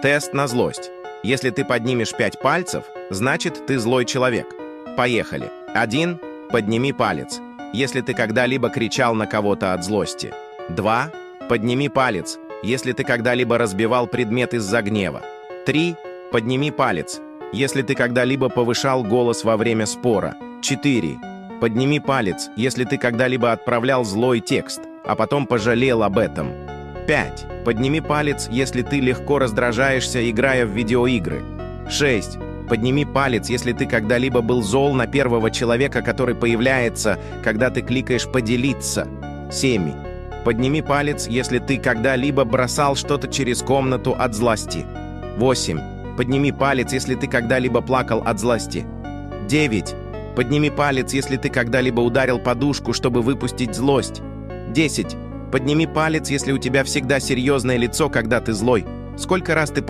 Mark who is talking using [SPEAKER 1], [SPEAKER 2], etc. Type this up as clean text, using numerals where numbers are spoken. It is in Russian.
[SPEAKER 1] Тест на злость. Если ты поднимешь 5 пальцев, значит, ты злой человек. Поехали. 1. Подними палец, если ты когда-либо кричал на кого-то от злости. 2. Подними палец, если ты когда-либо разбивал предмет из-за гнева. 3. Подними палец, если ты когда-либо повышал голос во время спора. 4. Подними палец, если ты когда-либо отправлял злой текст, а потом пожалел об этом. 5. Подними палец, если ты легко раздражаешься, играя в видеоигры. 6. Подними палец, если ты когда-либо был зол на первого человека, который появляется, когда ты кликаешь «Поделиться». 7. Подними палец, если ты когда-либо бросал что-то через комнату от злости. 8. Подними палец, если ты когда-либо плакал от злости. 9. Подними палец, если ты когда-либо ударил подушку, чтобы выпустить злость. 10. Подними палец, если у тебя всегда серьезное лицо, когда ты злой. Сколько раз ты